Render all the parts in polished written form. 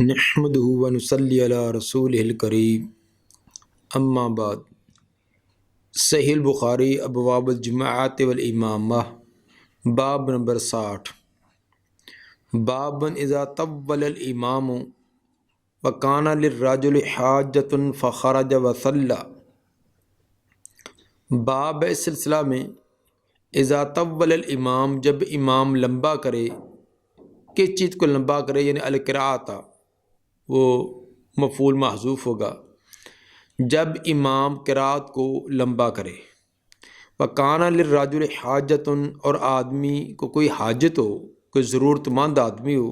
نحمده ونصلی علی رسولہ الکریم اما بعد۔ صحیح البخاری ابواب الجماعت والامامہ باب نمبر 60۔ باب اذا طول الامام وکان للرجل حاجۃ فخرج وصلی۔ باب اس سلسلہ میں اذا طول الامام، جب امام لمبا کرے، کس چیز کو لمبا کرے، یعنی القراءۃ، وہ مفعول محذوف ہوگا، جب امام قرات کو لمبا کرے۔ وَكَانَ لِلرَّجُلِ حَاجَةٌ، اور آدمی کو کوئی حاجت ہو، کوئی ضرورت مند آدمی ہو،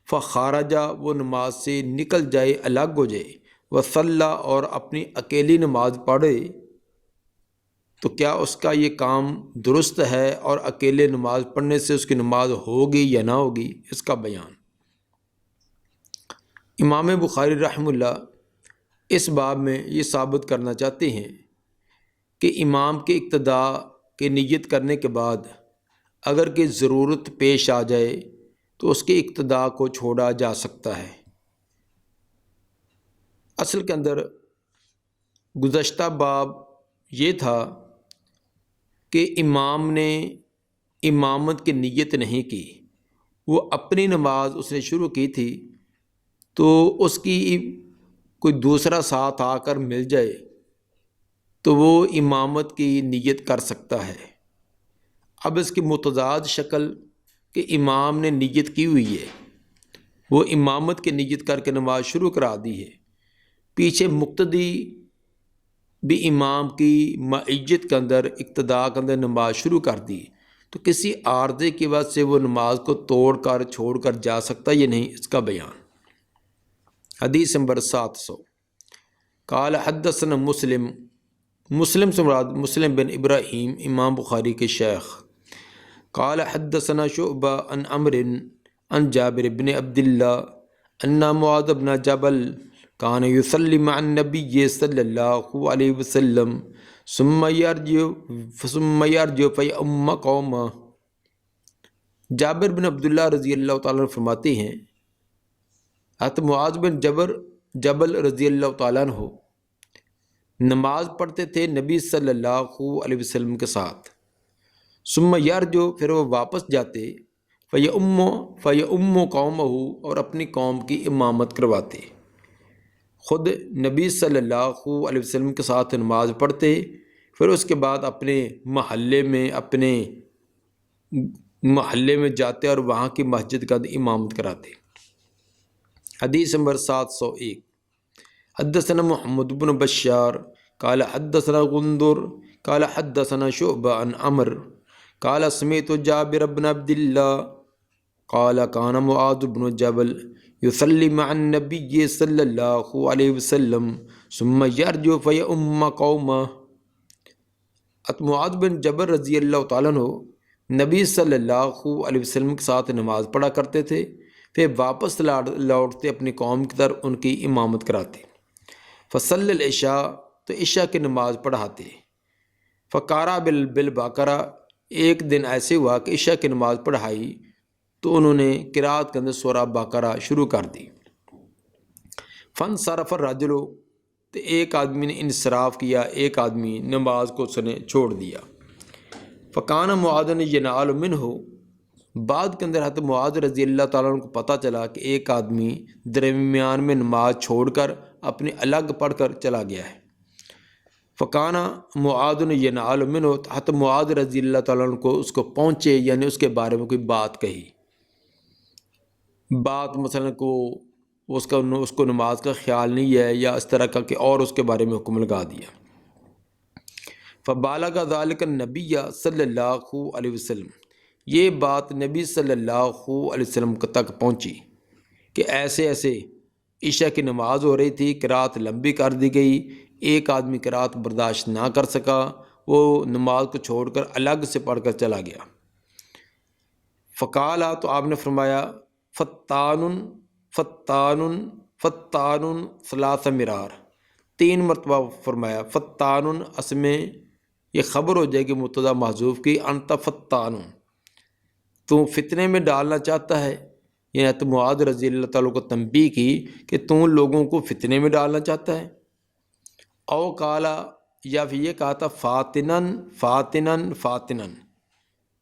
فخارجہ، وہ نماز سے نکل جائے، الگ ہو جائے، وصلی، اور اپنی اکیلی نماز پڑھے، تو کیا اس کا یہ کام درست ہے؟ اور اکیلے نماز پڑھنے سے اس کی نماز ہوگی یا نہ ہوگی، اس کا بیان۔ امام بخاری رحمہ اللہ اس باب میں یہ ثابت کرنا چاہتے ہیں کہ امام کے اقتداء کے نیت کرنے کے بعد اگر کہ ضرورت پیش آ جائے تو اس کے اقتداء کو چھوڑا جا سکتا ہے۔ اصل کے اندر گزشتہ باب یہ تھا کہ امام نے امامت کی نیت نہیں کی، وہ اپنی نماز اس نے شروع کی تھی، تو اس کی کوئی دوسرا ساتھ آ کر مل جائے تو وہ امامت کی نیت کر سکتا ہے۔ اب اس کی متضاد شکل کہ امام نے نیت کی ہوئی ہے، وہ امامت کی نیت کر کے نماز شروع کرا دی ہے، پیچھے مقتدی بھی امام کی معیت کے اندر، اقتداء کے اندر نماز شروع کر دی، تو کسی عارضے کی وجہ سے وہ نماز کو توڑ کر چھوڑ کر جا سکتا یا نہیں، اس کا بیان۔ حدیث نمبر 700۔ قال حدثنا مسلم سے مراد مسلم بن ابراہیم، امام بخاری کے شیخ۔ قال حدثنا شعبہ عن عمرو عن جابر بن عبد اللہ ان معاذ بن جبل کان یصلی مع النبی صلی اللہ علیہ وسلم ثم یرجع فیؤم قومہ۔ جابر بن عبداللہ رضی اللہ تعالیٰ عنہ فرماتے ہیں، حضرت معاذ بن جبل رضی اللہ تعالیٰ عنہ نماز پڑھتے تھے نبی صلی اللہ علیہ وسلم کے ساتھ، ثم یرجع، پھر وہ واپس جاتے، فیؤم قومہ، اور اپنی قوم کی امامت کرواتے، خود نبی صلی اللہ علیہ وسلم کے ساتھ نماز پڑھتے، پھر اس کے بعد اپنے محلے میں جاتے اور وہاں کی مسجد کا امامت کراتے۔ حدیث نمبر 701۔ حدثنا محمد بن بشار قال حدثنا غندر قال حدثنا شعبہ عن عمرو قال سمعت جابر بن عبد اللہ قال كان معاذ بن جبل يصلي مع النبي صلی اللہ علیہ وسلم ثم يرجع فيؤم قومه۔ معاذ بن جبل رضی اللہ تعالیٰ عنہ نبی صلی اللہ علیہ وسلم کے ساتھ نماز پڑھا کرتے تھے، پھر واپس لوٹتے اپنی قوم کی طرف ان کی امامت کراتے۔ فصلی العشاء، تو عشاء کی نماز پڑھاتے۔ فقارا بالبقرہ، ایک دن ایسے ہوا کہ عشاء کی نماز پڑھائی تو انہوں نے قرات کے اندر سورہ بقرہ شروع کر دی۔ فانصرف الرجل، تو ایک آدمی نے انصراف کیا، ایک آدمی نماز کو اس نے چھوڑ دیا۔ فکان معاذ ینال منہ، بعد کے اندر حضرت معاذ رضی اللہ تعالیٰ عنہ کو پتہ چلا کہ ایک آدمی درمیان میں نماز چھوڑ کر اپنے الگ پڑھ کر چلا گیا ہے۔ فکان معاذ ینال منہ، حضرت معاذ رضی اللہ تعالیٰ عنہ کو اس کو پہنچے، یعنی اس کے بارے میں کوئی بات کہی، بات مثلا اس کو نماز کا خیال نہیں ہے یا اس طرح کا کہ، اور اس کے بارے میں حکم لگا دیا۔ فبالغ ذلك النبی صلی اللہ علیہ وسلم، یہ بات نبی صلی اللہ علیہ وسلم تک پہنچی کہ ایسے ایسے عشاء کی نماز ہو رہی تھی، قرات لمبی کر دی گئی، ایک آدمی قرات برداشت نہ کر سکا، وہ نماز کو چھوڑ کر الگ سے پڑھ کر چلا گیا۔ فقالا، تو آپ نے فرمایا، فتان ثلاث مرار، 3 مرتبہ فرمایا۔ فتان اس میں یہ خبر ہو جائے گی مبتدا محذوف کی، انت فتان، تو فتنے میں ڈالنا چاہتا ہے یعنی حضرت معاذ رضی اللہ تعالیٰ کو تنبیہ کی کہ تم لوگوں کو فتنے میں ڈالنا چاہتا ہے۔ او کالا، یا پھر یہ کہا تھا فاتنن فاتنن فاتنن،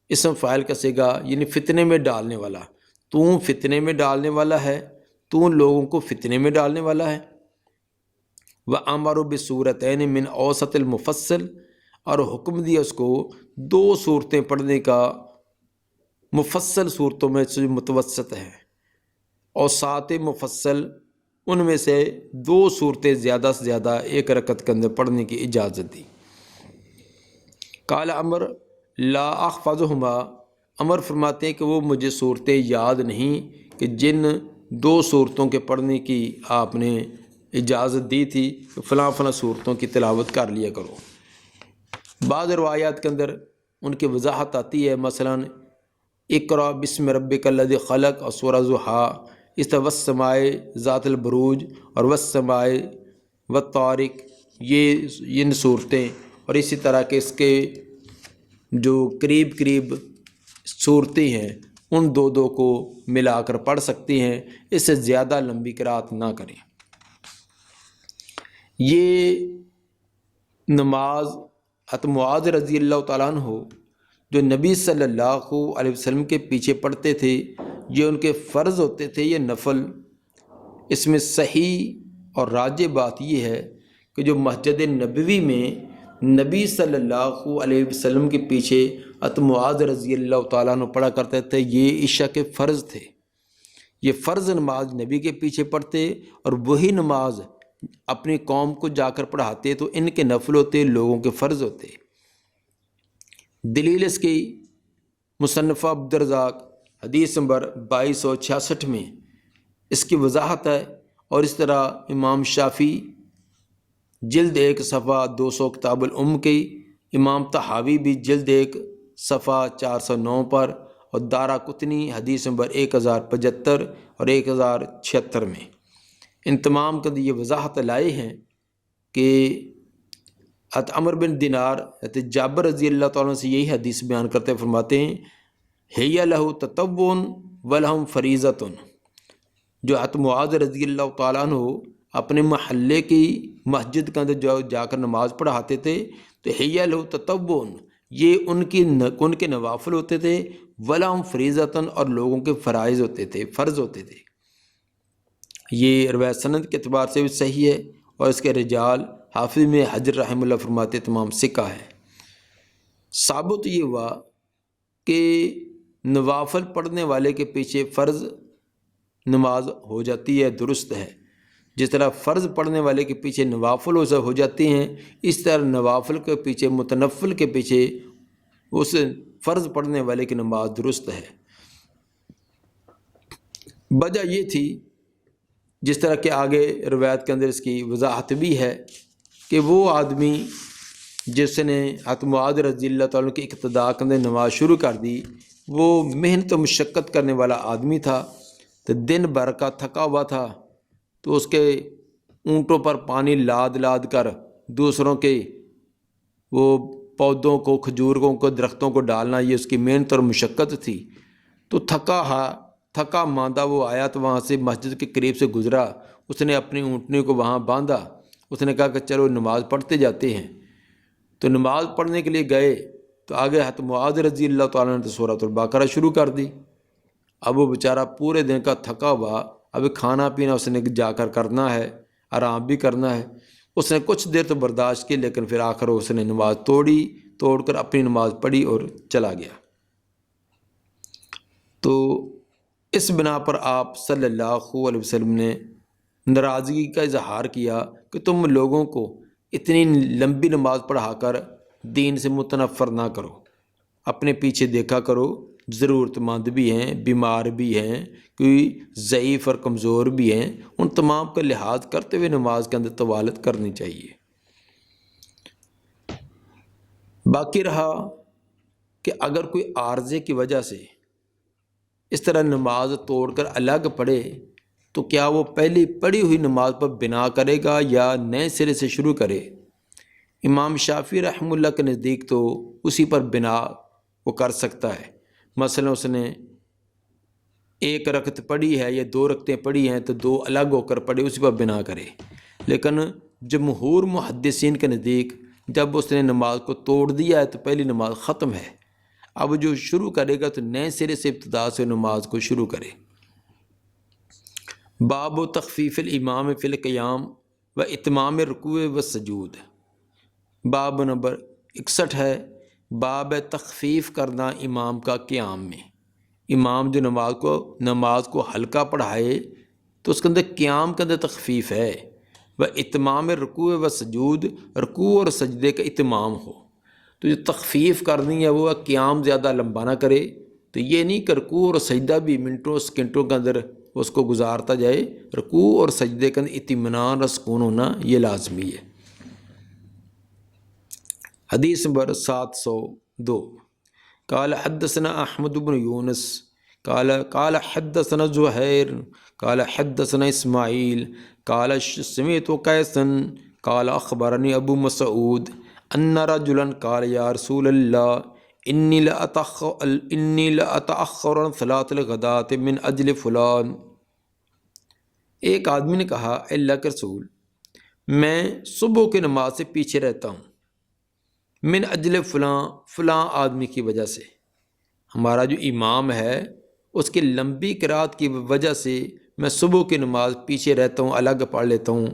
اسم فاعل کا صیغہ، یعنی فتنے میں ڈالنے والا، تم فتنے میں ڈالنے والا ہے، تم لوگوں کو فتنے میں ڈالنے والا ہے۔ وَأَمَرُ بِسُورَتَيْنِ مِنْ أَوْسَطِ الْمُفَصَّل، اور حکم دیا اس کو 2 صورتیں پڑھنے کا مفصل صورتوں میں سے متوسط ہے، اوساط مفصل ان میں سے 2 صورتیں زیادہ سے زیادہ ایک رکعت کے اندر پڑھنے کی اجازت دی۔ قال عمر لا احفظہما، عمر فرماتے ہیں کہ وہ مجھے صورتیں یاد نہیں کہ جن 2 صورتوں کے پڑھنے کی آپ نے اجازت دی تھی کہ فلاں فلاں صورتوں کی تلاوت کر لیا کرو۔ بعض روایات کے اندر ان کی وضاحت آتی ہے، مثلا اقرا بسم ربک الذی خلق اور سورہ ضحیٰ، اس طرح والسماء ذات البروج اور والسماء والطارق، یہ ان صورتیں، اور اسی طرح کے اس کے جو قریب قریب صورتیں ہیں ان 2 کو ملا کر پڑھ سکتی ہیں، اس سے زیادہ لمبی قرات نہ کریں۔ یہ نماز حضرت معاذ رضی اللہ تعالیٰ عنہ جو نبی صلی اللہ علیہ وسلم کے پیچھے پڑھتے تھے، یہ ان کے فرض ہوتے تھے، یہ نفل؟ اس میں صحیح اور راجح بات یہ ہے کہ جو مسجد نبوی میں نبی صلی اللہ علیہ وسلم کے پیچھے حضرت معاذ رضی اللہ تعالیٰ عنہ پڑھا کرتے تھے، یہ عشاء کے فرض تھے، یہ فرض نماز نبی کے پیچھے پڑھتے، اور وہی نماز اپنی قوم کو جا کر پڑھاتے تو ان کے نفل ہوتے، لوگوں کے فرض ہوتے۔ دلیل اس کی مصنفہ عبدالرزاق حدیث نمبر 2266 میں اس کی وضاحت ہے، اور اس طرح امام شافعی جلد 1 صفحہ 200 کتاب الام کی، امام طحاوی بھی جلد 1 صفحہ 409 پر، اور دارقطنی حدیث نمبر 1075 اور 1076 میں ان تمام کا یہ وضاحت لائے ہیں کہ حضرت عمر بن دینار حضرت جابر رضی اللہ تعالیٰ سے یہی حدیث بیان کرتے فرماتے ہیں ہی لہو تطوع ولہم فریضۃ، جو حضرت معاذ رضی اللہ تعالیٰ عنہ اپنے محلے کی مسجد کے اندر جا کر نماز پڑھاتے تھے تو ہی لہو تطوع، یہ ان کے نوافل ہوتے تھے، ولہم فریضۃ، اور لوگوں کے فرائض ہوتے تھے، فرض ہوتے تھے۔ یہ روایت سند کے اعتبار سے بھی صحیح ہے، اور اس کے رجال حافظ میں حجر رحمہ اللہ فرماتے تمام ثقہ ہے۔ ثابت یہ ہوا کہ نوافل پڑھنے والے کے پیچھے فرض نماز ہو جاتی ہے، درست ہے۔ جس طرح فرض پڑھنے والے کے پیچھے نوافل ہو جاتی ہیں، اس طرح نوافل کے پیچھے متنفل کے پیچھے اس فرض پڑھنے والے کی نماز درست ہے۔ وجہ یہ تھی، جس طرح کہ آگے روایت کے اندر اس کی وضاحت بھی ہے، کہ وہ آدمی جس نے حضرت معاذ رضی اللہ تعالیٰ کی اقتداء کے اندر نماز شروع کر دی، وہ محنت و مشقت کرنے والا آدمی تھا، تو دن بھر کا تھکا ہوا تھا، تو اس کے اونٹوں پر پانی لاد لاد کر دوسروں کے وہ پودوں کو، کھجوروں کو، درختوں کو ڈالنا، یہ اس کی محنت اور مشقت تھی۔ تو تھکا ماندہ وہ آیا، تو وہاں سے مسجد کے قریب سے گزرا، اس نے اپنی اونٹنی کو وہاں باندھا، اس نے کہا کہ چلو نماز پڑھتے جاتے ہیں۔ تو نماز پڑھنے کے لیے گئے تو آگے حضرت معاذ رضی اللہ تعالیٰ نے سورۃ البقرہ شروع کر دی۔ اب وہ بیچارہ پورے دن کا تھکا ہوا، اب کھانا پینا اس نے جا کر کرنا ہے، آرام بھی کرنا ہے، اس نے کچھ دیر تو برداشت کی، لیکن پھر آخر اس نے نماز توڑ کر اپنی نماز پڑھی اور چلا گیا۔ تو اس بنا پر آپ صلی اللہ علیہ وسلم نے ناراضگی کا اظہار کیا کہ تم لوگوں کو اتنی لمبی نماز پڑھا کر دین سے متنفر نہ کرو، اپنے پیچھے دیکھا کرو، ضرورت مند بھی ہیں، بیمار بھی ہیں، کوئی ضعیف اور کمزور بھی ہیں، ان تمام کا لحاظ کرتے ہوئے نماز کے اندر طوالت کرنی چاہیے۔ باقی رہا کہ اگر کوئی عارضے کی وجہ سے اس طرح نماز توڑ کر الگ پڑھے تو کیا وہ پہلی پڑھی ہوئی نماز پر بنا کرے گا یا نئے سرے سے شروع کرے؟ امام شافعی رحمہ اللہ کے نزدیک تو اسی پر بنا وہ کر سکتا ہے۔ مثلا اس نے ایک رکعت پڑھی ہے یا 2 رکعتیں پڑھی ہیں تو 2 الگ ہو کر پڑھے، اسی پر بنا کرے۔ لیکن جمہور محدثین کے نزدیک جب اس نے نماز کو توڑ دیا ہے تو پہلی نماز ختم ہے، اب جو شروع کرے گا تو نئے سرے سے ابتدا سے نماز کو شروع کرے۔ باب و تخفیف الامام فی القیام و اتمام رکوع و سجود۔ باب نمبر 61 ہے، باب تخفیف کرنا امام کا قیام میں۔ امام جو نماز کو ہلکا پڑھائے تو اس کے اندر قیام کے اندر تخفیف ہے۔ و اتمام رکوع و سجود، رکوع اور سجدے کا اتمام ہو، تو جو تخفیف کرنی ہے وہ قیام زیادہ لمبا نہ کرے، تو یہ نہیں کہ رکوع اور سجدہ بھی منٹوں سیکنڈوں کے اندر اس کو گزارتا جائے، رکوع اور سجدے کے اندر اطمینان اور سکون ہونا یہ لازمی ہے۔ حدیث نمبر 702، قال حدثنا احمد بن یونس قال حدثنا زہیر قال حدثنا اسماعیل قال سمعت قیسا قال اخبرنی ابو مسعود ان رجلا قال یا رسول اللہ انی لاتأخر عن صلاة الغداة من اجل فلان۔ ایک آدمی نے کہا، اے اللہ کے رسول، میں صبح کی نماز سے پیچھے رہتا ہوں، من اجل فلاں آدمی کی وجہ سے۔ ہمارا جو امام ہے اس کی لمبی قرات کی وجہ سے میں صبح کی نماز پیچھے رہتا ہوں، الگ پڑھ لیتا ہوں،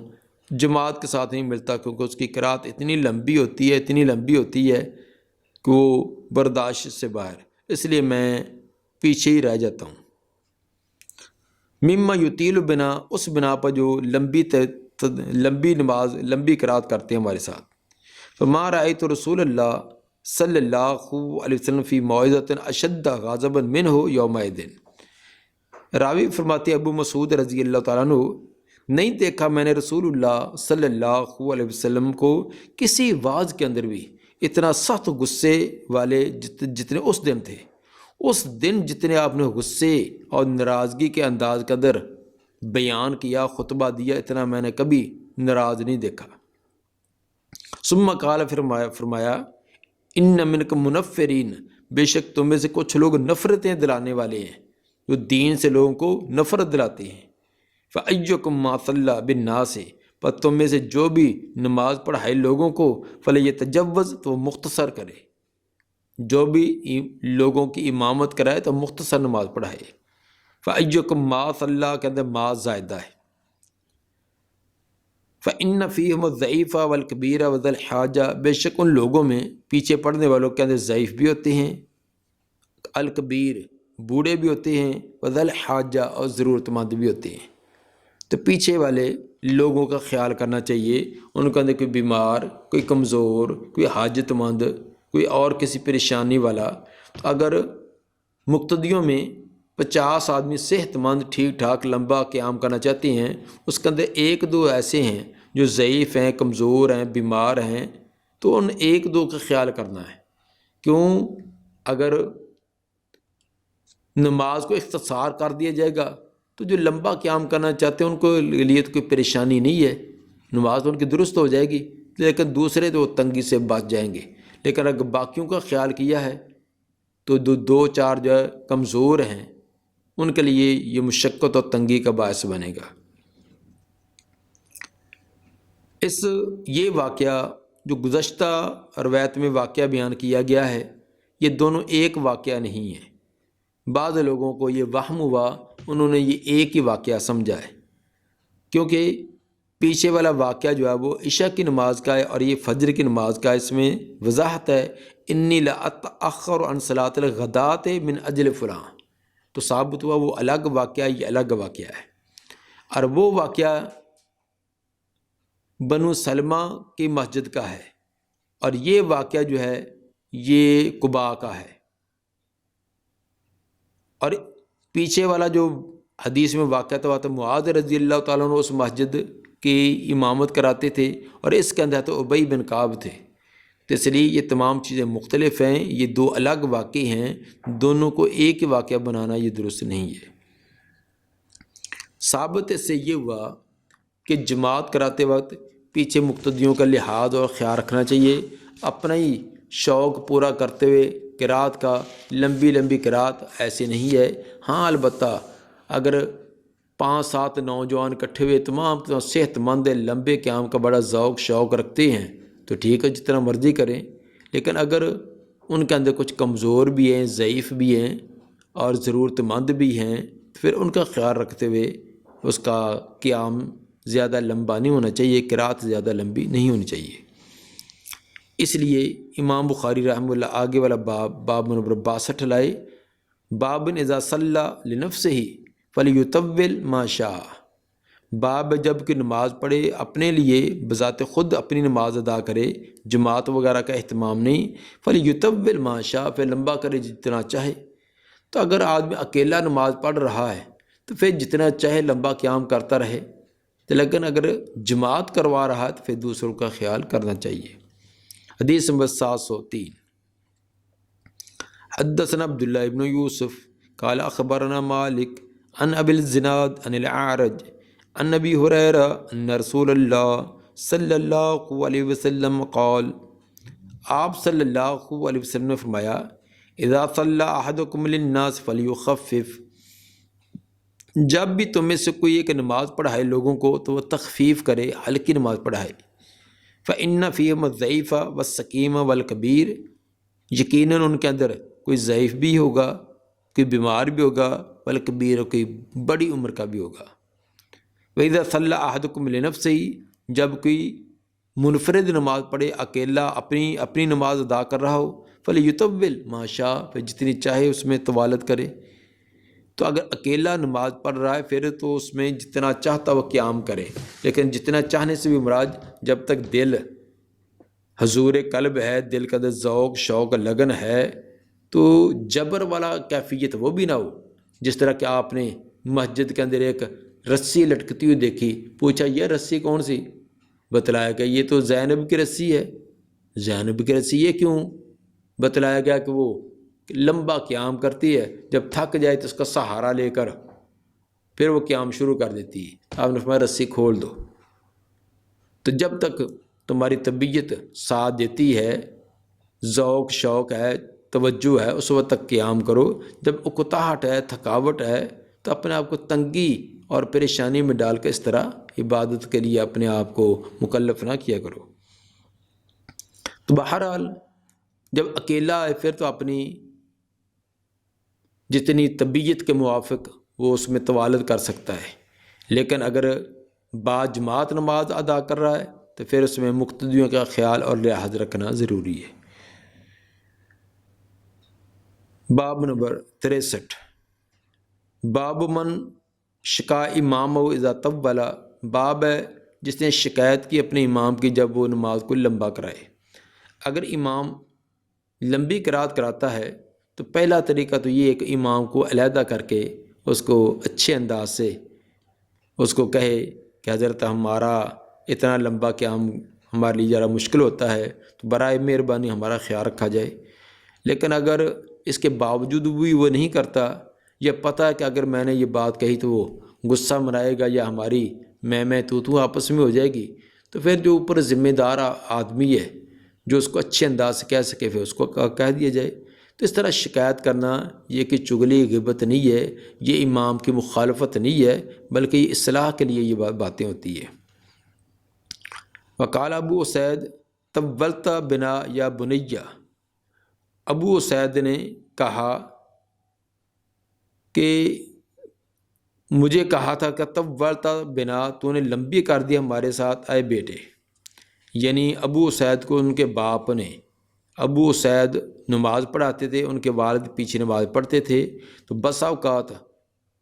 جماعت کے ساتھ نہیں ملتا، کیونکہ اس کی قرات اتنی لمبی ہوتی ہے کہ وہ برداشت سے باہر، اس لیے میں پیچھے ہی رہ جاتا ہوں۔ مما یطیل بنا، اس بنا پر جو لمبی نماز لمبی قرات کرتے ہیں ہمارے ساتھ۔ فما رأیت رسول اللہ صلی اللہ علیہ وسلم فی موعظۃ اشد غاضبا منہ یومئذ۔ راوی فرماتے ابو مسعود رضی اللہ تعالیٰ عنہ، نہیں دیکھا میں نے رسول اللہ صلی اللہ علیہ وسلم کو کسی واعظ کے اندر بھی اتنا سخت غصے والے جتنے اس دن تھے۔ اس دن جتنے آپ نے غصے اور ناراضگی کے انداز کے اندر بیان کیا، خطبہ دیا، اتنا میں نے کبھی ناراض نہیں دیکھا۔ ثم قال، فرمایا ان منکم منفرین، بے شک تم میں سے کچھ لوگ نفرتیں دلانے والے ہیں، جو دین سے لوگوں کو نفرت دلاتے ہیں۔ فَأَيُّكُمْ مَا صَلَّى بِالنَّاسِ، پر تم میں سے جو بھی نماز پڑھائے لوگوں کو، فَلْيَتَجَوَّزْ، تو مختصر کرے، جو بھی لوگوں کی امامت کرائے تو مختصر نماز پڑھائے۔ فَأَيُّكُمْ مَا صَلَّى کے اندر ما زائدہ ہے۔ فَإِنَّ فِيهِمُ الضَّعِيفَ وَالْكَبِيرَ وَذَا الْحَاجَةِ، بے شک ان لوگوں میں پیچھے پڑھنے والوں کے اندر ضعیف بھی ہوتے ہیں، الکبیر بوڑھے بھی ہوتے ہیں، وذا الحاجہ اور ضرورت مند بھی ہوتے ہیں۔ تو پیچھے والے لوگوں کا خیال کرنا چاہیے، ان کے اندر کوئی بیمار، کوئی کمزور، کوئی حاجت مند، کوئی اور کسی پریشانی والا۔ اگر مقتدیوں میں 50 آدمی صحت مند ٹھیک ٹھاک لمبا قیام کرنا چاہتے ہیں، اس کے اندر 1-2 ایسے ہیں جو ضعیف ہیں، کمزور ہیں، بیمار ہیں، تو ان 1-2 کا خیال کرنا ہے۔ کیوں؟ اگر نماز کو اختصار کر دیا جائے گا تو جو لمبا قیام کرنا چاہتے ہیں ان کو لیے تو کوئی پریشانی نہیں ہے، نماز ان کی درست ہو جائے گی، لیکن دوسرے تو تنگی سے بچ جائیں گے۔ لیکن اگر باقیوں کا خیال کیا ہے تو 2-4 جو کمزور ہیں ان کے لیے یہ مشقت اور تنگی کا باعث بنے گا۔ یہ واقعہ جو گزشتہ روایت میں واقعہ بیان کیا گیا ہے، یہ دونوں ایک واقعہ نہیں ہے۔ بعض لوگوں کو یہ وہم ہوا، انہوں نے یہ ایک ہی واقعہ سمجھا ہے، کیونکہ پیچھے والا واقعہ جو ہے وہ عشاء کی نماز کا ہے اور یہ فجر کی نماز کا ہے۔ اس میں وضاحت ہے انی لاتأخر عن صلاة الغداة من اجل فلاں، تو ثابت ہوا وہ الگ واقعہ، یہ الگ واقعہ ہے۔ اور وہ واقعہ بنو سلمہ کی مسجد کا ہے، اور یہ واقعہ جو ہے یہ قباء کا ہے۔ اور پیچھے والا جو حدیث میں واقعہ تھا تو معاذ رضی اللہ تعالیٰ عنہ اس مسجد کی امامت کراتے تھے، اور اس کے اندر تو ابی بن کعب تھے۔ تو اس لیے یہ تمام چیزیں مختلف ہیں، یہ 2 الگ واقعے ہیں، دونوں کو ایک ہی واقعہ بنانا یہ درست نہیں ہے۔ ثابت اس سے یہ ہوا کہ جماعت کراتے وقت پیچھے مقتدیوں کا لحاظ اور خیال رکھنا چاہیے، اپنا ہی شوق پورا کرتے ہوئے قرات کا لمبی قرات ایسے نہیں ہے۔ ہاں البتہ اگر 5-7 نوجوان اکٹھے ہوئے تمام صحت مند لمبے قیام کا بڑا ذوق شوق رکھتے ہیں تو ٹھیک ہے، جتنا مرضی کریں، لیکن اگر ان کے اندر کچھ کمزور بھی ہیں، ضعیف بھی ہیں اور ضرورت مند بھی ہیں، تو پھر ان کا خیال رکھتے ہوئے اس کا قیام زیادہ لمبا نہیں ہونا چاہیے، قرات زیادہ لمبی نہیں ہونی چاہیے۔ اس لیے امام بخاری رحمہ اللہ آگے والا باب نمبر 62 لائے، باب اذا صلی لنفسہ فلیطول ما شاء، باب جب کہ نماز پڑھے اپنے لیے بذات خود اپنی نماز ادا کرے، جماعت وغیرہ کا اہتمام نہیں، فلیطول ما شاء، پھر لمبا کرے جتنا چاہے۔ تو اگر آدمی اکیلا نماز پڑھ رہا ہے تو پھر جتنا چاہے لمبا قیام کرتا رہے، لیکن اگر جماعت کروا رہا ہے تو پھر دوسروں کا خیال کرنا چاہیے۔ حدیث نمبر 703، حدثنا عبداللہ ابن یوسف قال اخبرنا مالک عن ابی الزناد عن الاعرج عن ابی ہریرہ ان رسول اللہ صلی اللہ علیہ وسلم قال، آپ صلی اللہ علیہ وسلم نے فرمایا، اذا صلی احدکم للناس فلیخفف، جب بھی تم میں سے کوئی ایک نماز پڑھائے لوگوں کو تو وہ تخفیف کرے، ہلکی نماز پڑھائے۔ فإن فیہم الضعیف والسقیم والکبیر، یقیناً ان کے اندر کوئی ضعیف بھی ہوگا، کوئی بیمار بھی ہوگا، والکبیر، کوئی بڑی عمر کا بھی ہوگا۔ وإذا صلی احدکم لنفسہ، جب کوئی منفرد نماز پڑھے، اکیلا اپنی نماز ادا کر رہا ہو، فلیطول ما شاء، پھر جتنی چاہے اس میں طوالت کرے۔ تو اگر اکیلا نماز پڑھ رہا ہے پھر تو اس میں جتنا چاہتا وہ قیام کرے، لیکن جتنا چاہنے سے بھی مراد جب تک دل حضور قلب ہے، دل کا ذوق شوق لگن ہے، تو جبر والا کیفیت وہ بھی نہ ہو۔ جس طرح کہ آپ نے مسجد کے اندر ایک رسی لٹکتی ہوئی دیکھی، پوچھا یہ رسی کون سی؟ بتلایا کہ یہ تو زینب کی رسی ہے۔ زینب کی رسی یہ کیوں؟ بتلایا گیا کہ وہ لمبا قیام کرتی ہے، جب تھک جائے تو اس کا سہارا لے کر پھر وہ قیام شروع کر دیتی ہے۔ آپ نے فرمایا رسی کھول دو۔ تو جب تک تمہاری طبیعت ساتھ دیتی ہے، ذوق شوق ہے، توجہ ہے، اس وقت تک قیام کرو۔ جب اکتاہٹ ہے، تھکاوٹ ہے، تو اپنے آپ کو تنگی اور پریشانی میں ڈال کے اس طرح عبادت کے لیے اپنے آپ کو مکلف نہ کیا کرو۔ تو بہرحال جب اکیلا ہے پھر تو اپنی جتنی طبیعت کے موافق وہ اس میں طوالت کر سکتا ہے، لیکن اگر با جماعت نماز ادا کر رہا ہے تو پھر اس میں مقتدیوں کا خیال اور لحاظ رکھنا ضروری ہے۔ باب نمبر 63، باب من شکا امام اذا طول، باب ہے جس نے شکایت کی اپنے امام کی جب وہ نماز کو لمبا کرائے۔ اگر امام لمبی قرات کراتا ہے تو پہلا طریقہ تو یہ ہے کہ امام کو علیحدہ کر کے اس کو اچھے انداز سے اس کو کہے کہ حضرت ہمارا اتنا لمبا قیام ہمارے لیے ذرا مشکل ہوتا ہے، تو برائے مہربانی ہمارا خیال رکھا جائے۔ لیکن اگر اس کے باوجود بھی وہ نہیں کرتا، یا پتہ ہے کہ اگر میں نے یہ بات کہی تو وہ غصہ منائے گا یا ہماری میں تو آپس میں ہو جائے گی، تو پھر جو اوپر ذمہ دار آدمی ہے جو اس کو اچھے انداز سے کہہ سکے پھر اس کو کہہ دیا جائے۔ تو اس طرح شکایت کرنا یہ کہ چغلی غیبت نہیں ہے، یہ امام کی مخالفت نہیں ہے، بلکہ یہ اصلاح کے لیے یہ باتیں ہوتی ہے۔ وقال ابو اسید طولت بنا یا بنیہ، ابو اسید نے کہا کہ مجھے کہا تھا کہ طولت بنا، تو نے لمبی کر دی ہمارے ساتھ اے بیٹے، یعنی ابو اسید کو ان کے باپ نے، ابو اسید نماز پڑھاتے تھے، ان کے والد پیچھے نماز پڑھتے تھے، تو بسا اوقات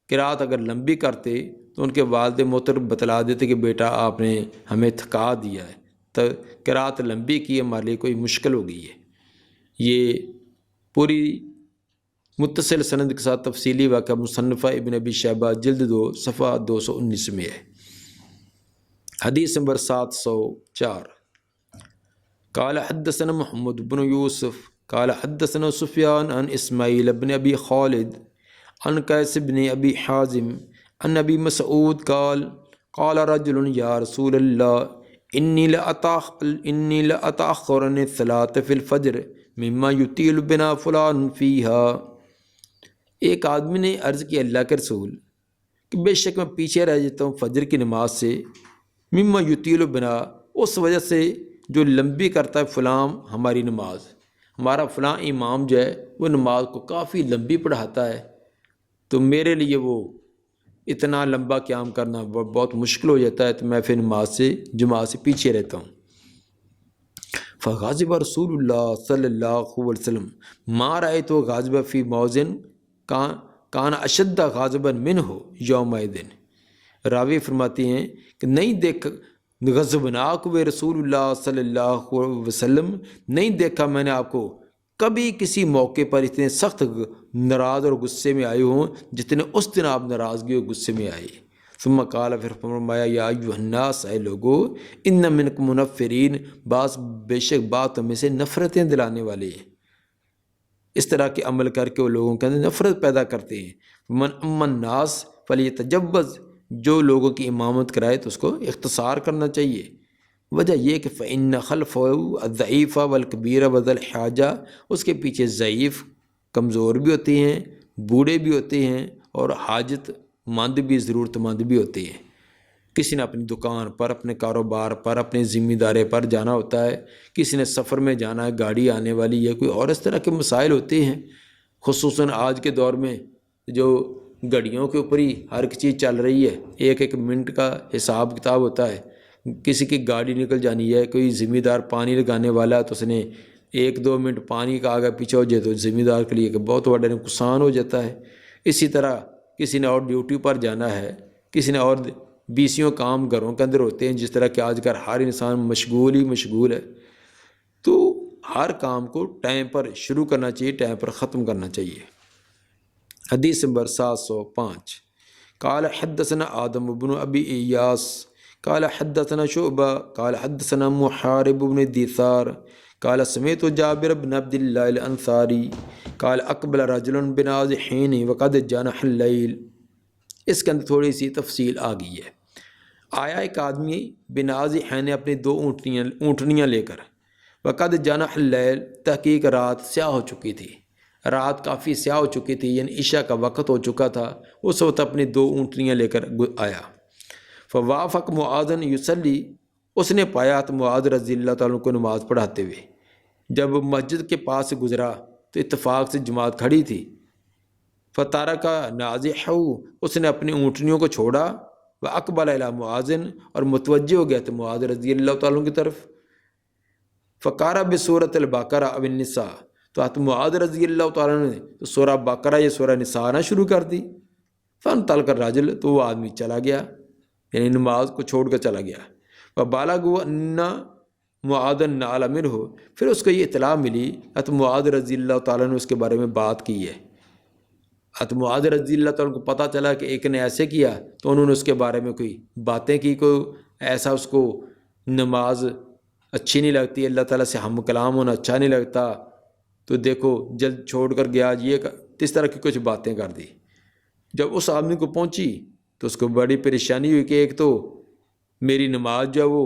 قرات اگر لمبی کرتے تو ان کے والد محترم بتلا دیتے کہ بیٹا آپ نے ہمیں تھکا دیا ہے، تو قرات لمبی کی ہمارے لیے کوئی مشکل ہو گئی ہے۔ یہ پوری متصل سند کے ساتھ تفصیلی واقعہ مصنفہ ابن ابی شیبہ جلد 2 صفحہ 219 میں ہے۔ حدیث نمبر 704، قال حدثنا محمد بن یوسف قال حدثنا سفیان عن اسماعیل بن ابی خالد عن قیس بن ابی حازم عن ابی مسعود قال قال رجل یا رسول اللہ انی لأتأخر عن الصلاة فی الفجر مما یطیل بنا فلان فیہا، ایک آدمی نے عرض کی اللہ کے رسول کہ بے شک میں پیچھے رہ جاتا ہوں فجر کی نماز سے، مما یطیل بنا، اس وجہ سے جو لمبی کرتا ہے فلاں ہماری نماز، ہمارا فلاں امام جو ہے وہ نماز کو کافی لمبی پڑھاتا ہے، تو میرے لیے وہ اتنا لمبا قیام کرنا بہت مشکل ہو جاتا ہے، تو میں پھر نماز سے جماعت سے پیچھے رہتا ہوں۔ فغاضب رسول اللہ صلی اللہ علیہ وسلم ما رأیت غاضب فی موزن کان اشد غاضبا منہ یومئذ، راوی فرماتی ہیں کہ نہیں دیکھ غضبناک ہوئے رسول اللہ صلی اللہ علیہ وسلم، نہیں دیکھا میں نے آپ کو کبھی کسی موقع پر اتنے سخت ناراض اور غصے میں آئے ہوں جتنے اس دن آپ ناراضگی اور غصے میں آئے۔ ثم قال، پھر فرمایا، یا ایھا الناس، اے لوگو، ان منکم منفرین، بعض بے شک بات میں سے نفرتیں دلانے والے ہیں، اس طرح کے عمل کر کے وہ لوگوں کے اندر نفرت پیدا کرتے ہیں۔ من اما الناس فلیتجوز، جو لوگوں کی امامت کرائے تو اس کو اختصار کرنا چاہیے۔ وجہ یہ کہ فإن خلفه الضعیف والکبیر وذا الحاجہ، اس کے پیچھے ضعیف، کمزور بھی ہوتے ہیں، بوڑھے بھی ہوتے ہیں، اور حاجت مند بھی، ضرورت مند بھی ہوتے ہیں۔ کسی نے اپنی دکان پر، اپنے کاروبار پر، اپنے ذمہ دارے پر جانا ہوتا ہے، کسی نے سفر میں جانا ہے، گاڑی آنے والی ہے، کوئی اور اس طرح کے مسائل ہوتے ہیں۔ خصوصاً آج کے دور میں جو گھڑیوں کے اوپر ہی ہر ایک چیز چل رہی ہے، ایک ایک منٹ کا حساب کتاب ہوتا ہے، کسی کی گاڑی نکل جانی ہے، کوئی ذمہ دار پانی لگانے والا ہے تو اس نے 1-2 منٹ پانی کا آگے پیچھے ہو جائے تو ذمہ دار کے لیے کہ بہت بڑا نقصان ہو جاتا ہے۔ اسی طرح کسی نے اور ڈیوٹی پر جانا ہے، کسی نے اور 20 کام گھروں کے اندر ہوتے ہیں، جس طرح کہ آج کل ہر انسان مشغول ہی مشغول ہے، تو ہر کام کو ٹائم پر شروع کرنا چاہیے، ٹائم پر ختم کرنا چاہیے۔ حدیث نمبر 705، قال حدثنا آدم بن ابی ایاس قال حدثنا شعبہ قال حدثنا محارب بن دیثار قال سمعت جابر بن عبد اللہ الانصاری قال اقبل رجل بنازحین وقد جنح اللیل۔ اس کے اندر تھوڑی سی تفصیل آ گئی ہے۔ آیا ایک آدمی بنازحین، اپنی 2 اونٹنیاں لے کر، وقد جنح اللیل، تحقیق رات سیاہ ہو چکی تھی، رات کافی سیاہ ہو چکی تھی، یعنی عشاء کا وقت ہو چکا تھا، اس وقت اپنی 2 اونٹنیاں لے کر آیا۔ فوافق معاذ یصلی، اس نے پایا تو معاذ رضی اللہ تعالیٰ کو نماز پڑھاتے ہوئے۔ جب مسجد کے پاس سے گزرا تو اتفاق سے جماعت کھڑی تھی۔ فتارک نازحہ، اس نے اپنی اونٹنیوں کو چھوڑا، واقبل الی معاذ، اور متوجہ ہو گیا تو معاذ رضی اللہ تعالیٰ کی طرف۔ فقرأ بسورۃ البقرہ او النساء، تو معاذ رضی اللہ تعالیٰ نے تو سورہ بقرہ یا سورہ نساء نہ شروع کر دی۔ فانطلق الرجل، تو وہ آدمی چلا گیا، یعنی نماز کو چھوڑ کر چلا گیا۔ وبلغ ان معاذ نال منہ، پھر اس کو یہ اطلاع ملی کہ معاذ رضی اللہ تعالیٰ نے اس کے بارے میں بات کی ہے۔ معاذ رضی اللہ تعالیٰ کو پتہ چلا کہ ایک نے ایسے کیا، تو انہوں نے اس کے بارے میں کوئی باتیں کی، کوئی ایسا، اس کو نماز اچھی نہیں لگتی، اللہ تعالیٰ سے ہم کلام ہونا اچھا نہیں لگتا، تو دیکھو جلد چھوڑ کر گیا، یہ اس طرح کی کچھ باتیں کر دی۔ جب اس آدمی کو پہنچی تو اس کو بڑی پریشانی ہوئی کہ ایک تو میری نماز جو ہے وہ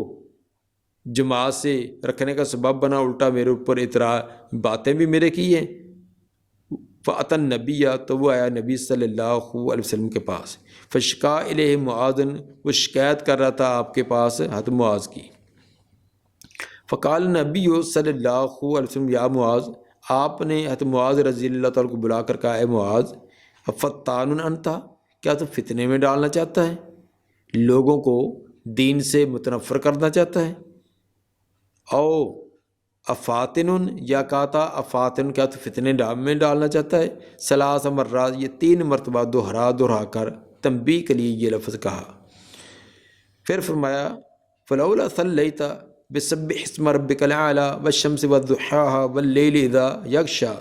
جماعت سے رکھنے کا سبب بنا، الٹا میرے اوپر اعتراض، باتیں بھی میرے کی ہیں۔ فأتی النبی، تو وہ آیا نبی صلی اللہ علیہ وسلم کے پاس۔ فشکا الیہ معاذ، وہ شکایت کر رہا تھا آپ کے پاس حضرت معاذ کی۔ فقال نبی صلی اللہ علیہ وسلم، یا معاذ، آپ نے حضرت معاذ رضی اللہ تعالیٰ کو بلا کر کہا، اے معاذ، افتان انت، کیا تو فتنے میں ڈالنا چاہتا ہے، لوگوں کو دین سے متنفر کرنا چاہتا ہے؟ او افاتن، یا کہا تھا افاتن، کیا تو فتنے میں ڈالنا چاہتا ہے؟ 3 مرات، یہ 3 مرتبہ دہرا کر تنبیہ کے لیے یہ لفظ کہا۔ پھر فرمایا فلولا صلیت بسبح اسم ربک الاعلی والشمس والضحاها واللیل اذا یغشی،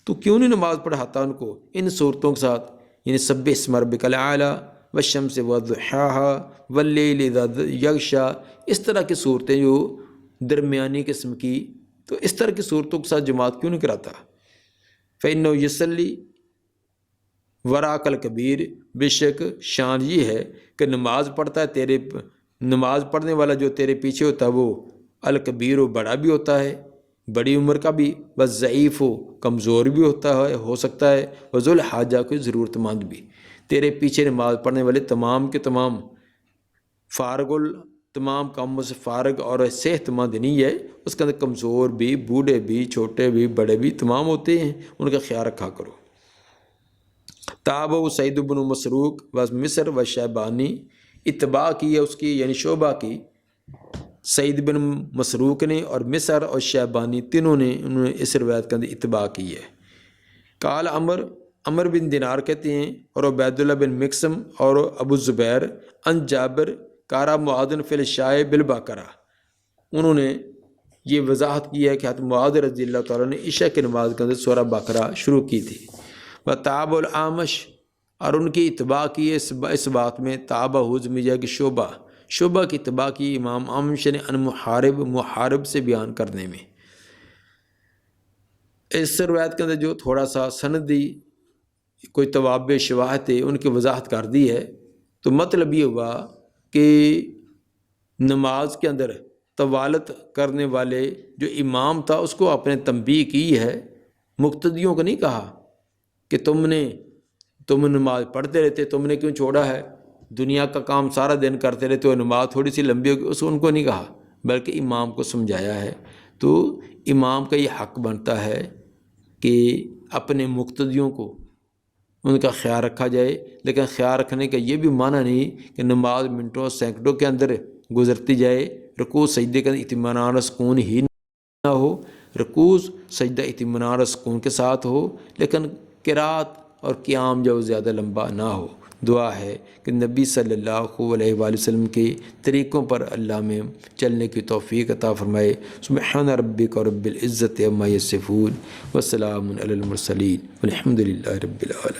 تو کیوں نہیں نماز پڑھاتا ان کو ان صورتوں کے ساتھ، یعنی سبح اسم ربک الاعلی والشمس والضحاها واللیل اذا یغشی، اس طرح کی صورتیں جو درمیانی قسم کی، تو اس طرح کی صورتوں کے ساتھ جماعت کیوں نہیں کراتا؟ فإنہ یصلی وراک الکبیر، بے شک شان یہ ہے کہ نماز پڑھتا ہے نماز پڑھنے والا جو تیرے پیچھے ہوتا ہے وہ الکبیر، و بڑا بھی ہوتا ہے، بڑی عمر کا بھی، بس ضعیف ہو، کمزور بھی ہوتا ہے، ہو سکتا ہے، وذو الحاجہ، کوئی ضرورت مند بھی۔ تیرے پیچھے نماز پڑھنے والے تمام کے تمام تمام کاموں سے فارغ اور صحت مند نہیں ہے، اس کے اندر کمزور بھی، بوڑھے بھی، چھوٹے بھی، بڑے بھی تمام ہوتے ہیں، ان کا خیال رکھا کرو۔ تابع سعید بن مسروق و مصر و شیبانی، اتباع کی ہے اس کی یعنی شعبہ کی سعید بن مسروق نے، اور مصر اور شیبانی تینوں نے انہوں نے اس روایت کے اندر اتباع کی ہے۔ قال عمر بن دینار کہتے ہیں، اور عبید اللہ بن مقسم اور ابو زبیر ان جابر کارا معاذ فی العشاء بالبقرہ، انہوں نے یہ وضاحت کی ہے کہ حضرت معاذ رضی اللہ تعالیٰ نے عشاء کی نماز کے اندر سورہ بقرہ شروع کی تھی۔ و تابع العامش، اور ان کی اتباع کی ہے اس بات میں، تابع حزمیہ کی شعبہ کی اتباع کی امام عامش نے ان محارب سے بیان کرنے میں۔ اس روایت کے اندر جو تھوڑا سا سندی کوئی توابع شواہد تھے ان کی وضاحت کر دی ہے، تو مطلب یہ ہوا کہ نماز کے اندر طوالت کرنے والے جو امام تھا اس کو آپ نے تنبیہ کی ہے، مقتدیوں کو نہیں کہا کہ تم نماز پڑھتے رہتے، تم نے کیوں چھوڑا ہے، دنیا کا کام سارا دن کرتے رہتے ہو، نماز تھوڑی سی لمبی ہوگی، اس ان کو نہیں کہا، بلکہ امام کو سمجھایا ہے۔ تو امام کا یہ حق بنتا ہے کہ اپنے مقتدیوں کو ان کا خیال رکھا جائے، لیکن خیال رکھنے کا یہ بھی معنی نہیں کہ نماز منٹوں سینکڑوں کے اندر گزرتی جائے، رکوع سجدے کا اطمینان اور سکون ہی نہ ہو، رکوع سجدہ اطمینان اور سکون کے ساتھ ہو، لیکن قرات اور قیام جو زیادہ لمبا نہ ہو۔ دعا ہے کہ نبی صلی اللہ علیہ وآلہ وسلم کے طریقوں پر اللہ میں چلنے کی توفیق عطا فرمائے۔ سبحان ربک رب العزت عما یصفون وسلام علی المرسلین والحمد للہ رب العالمین۔